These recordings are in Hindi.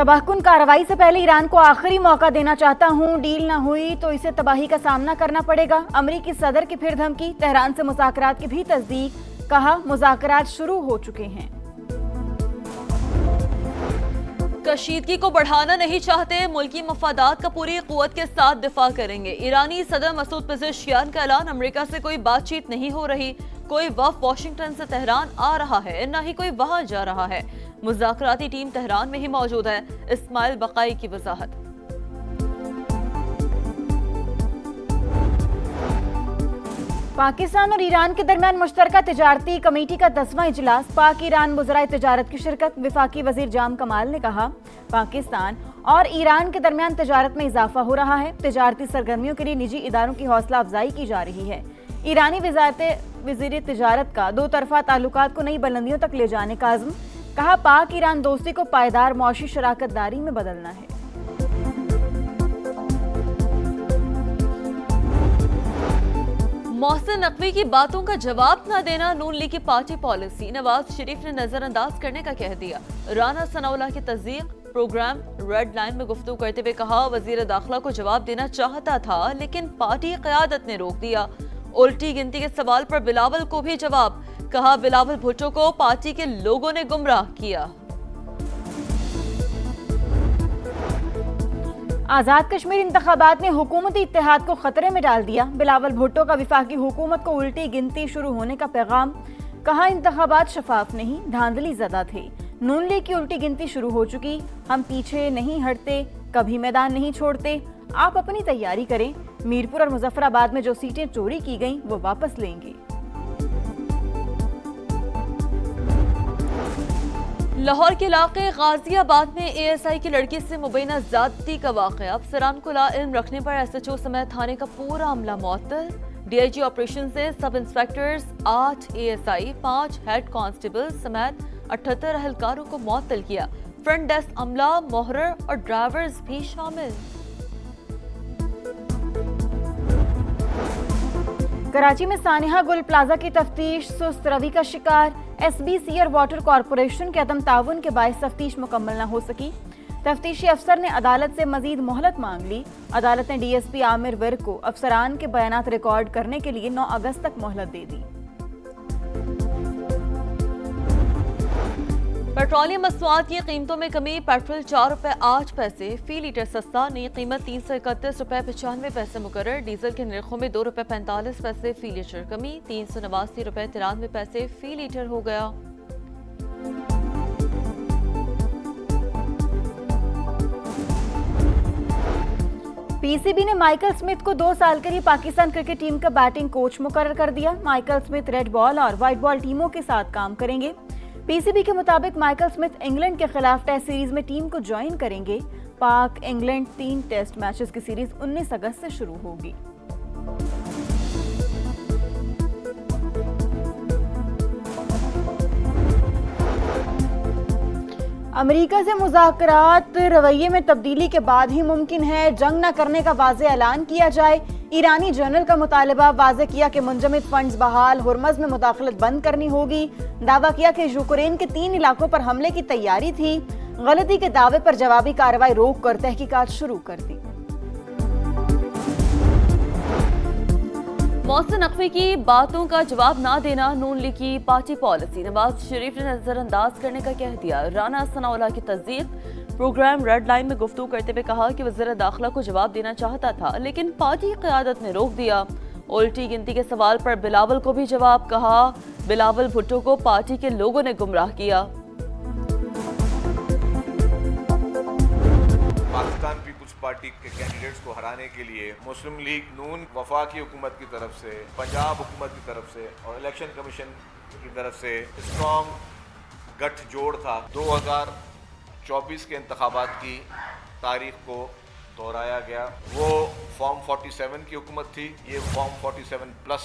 तबाहकुन कार्रवाई से पहले ईरान को आखिरी मौका देना चाहता हूं, डील न हुई तो इसे तबाही का सामना करना पड़ेगा। अमरीकी सदर की फिर धमकी, तेहरान से मुज़ाकरात की भी तस्दीक, कहा मुज़ाकरात शुरू हो चुके हैं। कशीदगी को बढ़ाना नहीं चाहते, मुल्की मफादात का पूरी कुव्वत के साथ दिफा करेंगे। ईरानी सदर मसूद पेज़ेश्कियान का ऐलान, अमेरिका से कोई बातचीत नहीं हो रही, कोई वफ़द वाशिंगटन से तेहरान आ रहा है, न ही कोई वहां जा रहा है। मुज़ाकराती टीम तेहरान में ही मौजूद है। इस्माइल बकाई की वजाहत। पाकिस्तान और ईरान के दरमियान मुश्तरका तिजारती कमेटी का 10वां इजलास, पाक ईरान वज़राए तिजारत की शिरकत। वफाकी वजीर जाम कमाल ने कहा, पाकिस्तान और ईरान के दरमियान तिजारत में इजाफा हो रहा है। तिजारती सरगर्मियों के लिए निजी इदारों की हौसला अफजाई की जा रही है। ईरानी वज़ीर तिजारत का दो तरफा ताल्लुकात को नई बुलंदियों तक ले जाने का अज़्म। कहा, पाक ईरान दोस्ती को पायदार मौशी शराकत दारी में बदलना है। मोहसिन नकवी की बातों का जवाब न देना नून लीग की पार्टी पॉलिसी, नवाज शरीफ ने नजरअंदाज करने का कह दिया। राना सनाउल्लाह की तस्दीक, प्रोग्राम रेड लाइन में गुफ्तगू करते हुए कहा, वजीर दाखिला को जवाब देना चाहता था लेकिन पार्टी क़यादत ने रोक दिया। उल्टी गिनती के सवाल पर बिलावल को भी जवाब, कहा बिलावल भुट्टो को पार्टी के लोगों ने गुमराह किया। आज़ाद कश्मीर इंतखाबात ने हुकूमती इत्तेहाद को खतरे में डाल दिया। बिलावल भुट्टो का वफाकी हुकूमत को उल्टी गिनती शुरू होने का पैगाम। कहा, इंतखाबात शफाफ नहीं, धांधली ज़दा थे। नून लीग की उल्टी गिनती शुरू हो चुकी, हम पीछे नहीं हटते, कभी मैदान नहीं छोड़ते। आप अपनी तैयारी करें, मीरपुर और मुजफ्फराबाद में जो सीटें चोरी की गईं वो वापस लेंगे। लाहौर के इलाके गाजियाबाद में एएसआई की लड़की से मुबैना ज़्यादती का वाक़या, अफसरान को लाइल्म रखने पर एसएचओ समेत थाने का पूरा अमला मुअत्तल। डीआईजी ऑपरेशन से सब इंस्पेक्टर्स, 8 एएसआई, 5 हेड कांस्टेबल समेत 78 अहलकारों को मुअत्तल किया। फ्रंट डेस्क अमला, मोहर्रर और ड्राइवर्स भी शामिल। कराची में सानिहा गुल प्लाजा की तफ्तीश सुस्त रवि का शिकार। एसबीसी और वाटर कॉरपोरेशन के अदम ताउन के बायस तफ्तीश मुकम्मल न हो सकी। तफ्तीशी अफसर ने अदालत से मजीद मोहलत मांग ली। अदालत ने डीएसपी आमिर विर्क को अफसरान के बयानात रिकॉर्ड करने के लिए 9 अगस्त तक मोहलत दे दी। पेट्रोलियम मसनूआत की कीमतों में कमी, पेट्रोल 4 रुपए 8 पैसे फी लीटर सस्ता, नई कीमत 331 रुपए 95 पैसे मुकर्रर। डीजल के निर्खों में 2 रुपए 45 पैसे फी लीटर कमी, 389 रुपए 93 पैसे फी लीटर हो गया। पीसीबी ने माइकल स्मिथ को 2 साल के लिए पाकिस्तान क्रिकेट टीम का बैटिंग कोच मुकर्रर कर दिया। माइकल स्मिथ रेड बॉल और व्हाइट बॉल टीमों के साथ काम करेंगे। पीसीबी के मुताबिक माइकल स्मिथ इंग्लैंड के खिलाफ टेस्ट सीरीज में टीम को ज्वाइन करेंगे। पाक इंग्लैंड 3 टेस्ट मैचेस की सीरीज 19 अगस्त से शुरू होगी। अमेरिका से मुज़ाकरात रवैये में तब्दीली के बाद ही मुमकिन है, जंग न करने का वाज़े ऐलान किया जाए। ईरानी जनरल का मुतालबा, वाज़े किया कि मुंजमद फंड्स बहाल, हुर्मज़ में मुदाखलत बंद करनी होगी। दावा किया कि यूक्रेन के 3 इलाकों पर हमले की तैयारी थी। गलती के दावे पर जवाबी कार्रवाई रोक कर तहकीकात शुरू कर दी। मोहसिन नकवी की बातों का जवाब ना देना नून लीग की पार्टी पॉलिसी, नवाज शरीफ ने नजरअंदाज करने का कह दिया। राना सनाउल्लाह की तस्दीक, प्रोग्राम रेड लाइन में गुफ्तगू करते हुए कहा कि वज़ीर दाखिला को जवाब देना चाहता था लेकिन पार्टी क़यादत ने रोक दिया। उल्टी गिनती के सवाल पर बिलावल को भी जवाब, कहा बिलावल भुट्टो को पार्टी के लोगों ने गुमराह किया। पाकिस्तान पीपुल्स पार्टी के कैंडिडेट्स को हराने के लिए मुस्लिम लीग नून वफाकी हुकूमत की तरफ से, पंजाब हुकूमत की तरफ से और इलेक्शन कमीशन की तरफ से स्ट्रॉन्ग गठजोड़ था। 2024 के इंतखाबात की तारीख को दोहराया गया। वो फॉर्म 47 की हुकूमत थी, ये फॉर्म 47 प्लस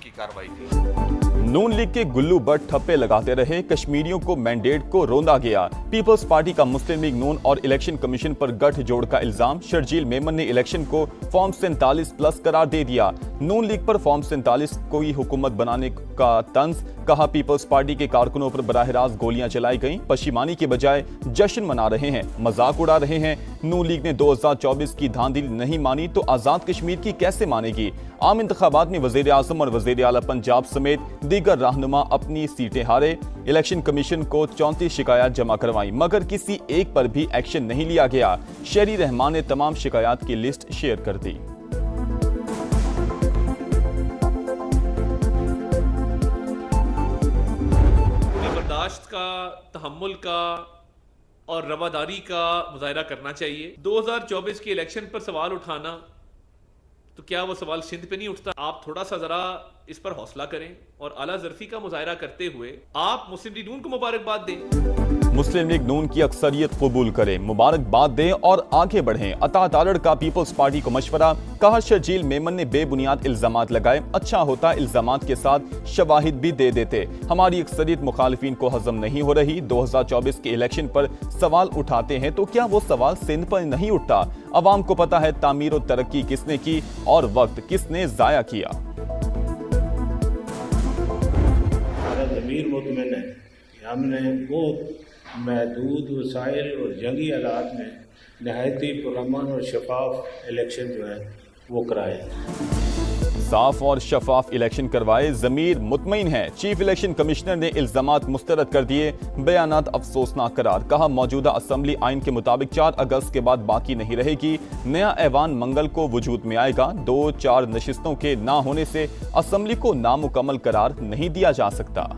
की कार्रवाई की। नून लीग के गुल्लू भट्ट ठप्पे लगाते रहे, कश्मीरियों को मैंडेट को रोंदा गया। पीपल्स पार्टी का मुस्लिम लीग नून और इलेक्शन कमीशन पर गठजोड़ का इल्जाम। शर्जील मेमन ने इलेक्शन को फॉर्म 47+ करार दे दिया। नून लीग पर फॉर्म 47 कोई हुकूमत बनाने का तंज, कहा पीपल्स पार्टी के कारकुनों पर बराह रास्त गोलियां चलाई गईं, पशिमानी के बजाय जश्न मना रहे हैं, मजाक उड़ा रहे हैं। नून लीग ने 2024 की धांधली नहीं मानी तो आजाद कश्मीर की कैसे मानेगी। आम इंतखाबात में वजीर आजम और वजीर आला पंजाब समेत दीगर रहनुमा अपनी सीटें हारे। इलेक्शन कमीशन को 34 शिकायत जमा करवाई मगर किसी एक पर भी एक्शन नहीं लिया गया। शहरी रहमान ने तमाम शिकायत की लिस्ट शेयर कर दी। बर्दाश्त का, तहम्मुल का और रवादारी का मुजाहरा करना चाहिए। 2024 के इलेक्शन पर सवाल उठाना, तो क्या वो सवाल सिंध पे नहीं उठता? आप थोड़ा सा जरा इस पर हौसला करें और आला ज़र्फी का मुजाहरा करते हुए आप मुस्लिम लीग नून को मुबारकबाद दें। मुस्लिम लीग नून की अक्सरियत कबूल करें, मुबारकबाद दें और आगे बढ़ें। अता तारड़ का पीपल्स पार्टी को मशवरा, कहा शर्जील मेमन ने बेबुनियाद इल्जामात लगाए, अच्छा होता इल्जामात के साथ शवाहिद भी दे देते। हमारी अक्सरियत मुखालिफिन को हजम नहीं हो रही। 2024 के इलेक्शन पर सवाल उठाते हैं तो क्या वो सवाल सिंध पर नहीं उठता? अवाम को पता है तामीर और तरक्की किसने की और वक्त किसने जाया किया। ज़मीर मुतमिन है कि हमने बहुत महदूद वसाइल और जंगी हालात में नहायत ही पुरअमन और शफाफ इलेक्शन जो है वो कराए। साफ और शफाफ इलेक्शन करवाए, ज़मीर मुतमईन है। चीफ इलेक्शन कमिश्नर ने इल्जामात मुस्तरद कर दिए, बयानात अफसोसनाक करार। कहा मौजूदा असम्बली आइन के मुताबिक 4 अगस्त के बाद बाकी नहीं रहेगी। नया ऐवान मंगल को वजूद में आएगा। 2-4 नशिस्तों के ना होने से असम्बली को नामुकम्मल करार नहीं दिया जा सकता।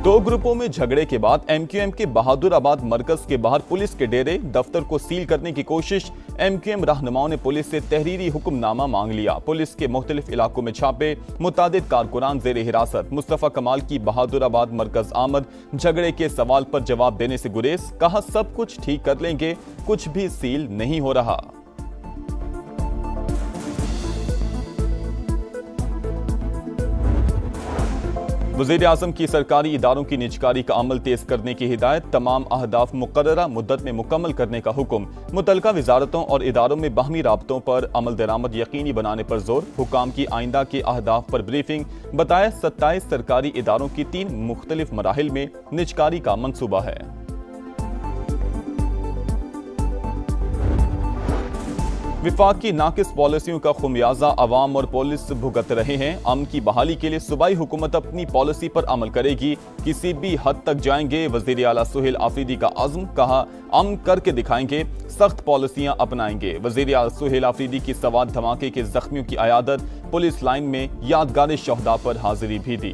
2 ग्रुपों में झगड़े के बाद MQM के बहादुराबाद मरकज के बाहर पुलिस के डेरे दफ्तर को सील करने की कोशिश। MQM रहनुमाओं ने पुलिस से तहरीरी हुक्मनामा मांग लिया। पुलिस के मुख्तलिफ इलाकों में छापे, मुतादिद कारकुनान जेर हिरासत। मुस्तफा कमाल की बहादुराबाद मरकज आमद, झगड़े के सवाल पर जवाब देने से गुरेज। कहा सब कुछ ठीक कर लेंगे, कुछ भी सील नहीं हो रहा। वज़ीर आज़म की सरकारी इदारों की निजकारी का अमल तेज करने की हिदायत। तमाम अहदाफ मुकर्ररा मुद्दत में मुकम्मल करने का हुक्म। मुतल्लिका वजारतों और इदारों में बाहमी राबतों पर अमल दरामद यकीनी बनाने पर जोर। हुकाम की आइंदा के अहदाफ पर ब्रीफिंग। बताया 27 सरकारी इदारों की 3 मुख्तलिफ मराहिल में निजकारी का मंसूबा है। विफाक की नाकिस पॉलिसियों का खुमियाजा अवाम और पुलिस भुगत रहे हैं। अमन की बहाली के लिए सूबाई हुकूमत अपनी पॉलिसी पर अमल करेगी, किसी भी हद तक जाएंगे। वज़ीर आला सुहेल आफरीदी का अज़्म, कहा अमन करके दिखाएंगे, सख्त पॉलिसियां अपनाएंगे। वज़ीर आला सुहेल आफरीदी की सवात धमाके के जख्मियों की अयादत। पुलिस लाइन में यादगार शहदा पर हाजिरी भी दी।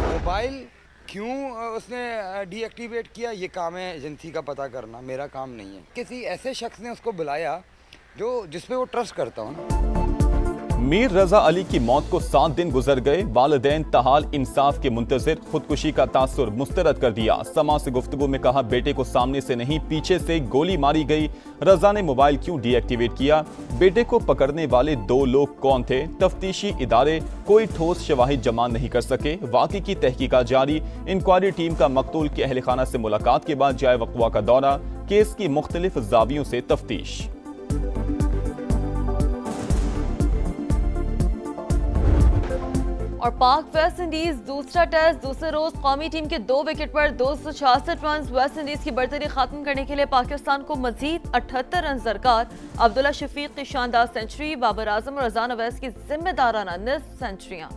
मोबाइल क्यों उसने डीएक्टिवेट किया, ये काम है एजेंसी का पता करना, मेरा काम नहीं है। किसी ऐसे शख्स ने उसको बुलाया जिस पे वो ट्रस्ट करता हूँ ना। मीर रजा अली की मौत को 7 दिन गुजर गए। वालिदैन तहाल इंसाफ के मुंतजिर। खुदकुशी का तासुर मुस्तरद कर दिया। समा से गुफ्तगू में कहा बेटे को सामने से नहीं पीछे से गोली मारी गई। रजा ने मोबाइल क्यों डीएक्टिवेट किया? बेटे को पकड़ने वाले 2 लोग कौन थे? तफ्तीशी इदारे कोई ठोस शवाहिद जमा नहीं कर सके। वाक़ई की तहकीकात जारी। इंक्वायरी टीम का मकतूल के अहल खाना से मुलाकात के बाद जाए वक़वा का दौरा। केस की मुख्तलिफ ज़ावियों से तफ्तीश। और पाक वेस्ट इंडीज दूसरा टेस्ट दूसरे रोज कौमी टीम के 2 विकेट पर 266 रन। वेस्ट इंडीज की बढ़तरी खत्म करने के लिए पाकिस्तान को मजीद 78 रन दरकार। अब्दुल्ला शफीक की शानदार सेंचुरी, बाबर आजम और रज़ान अवैस की जिम्मेदाराना निस्फ सेंचुरियां।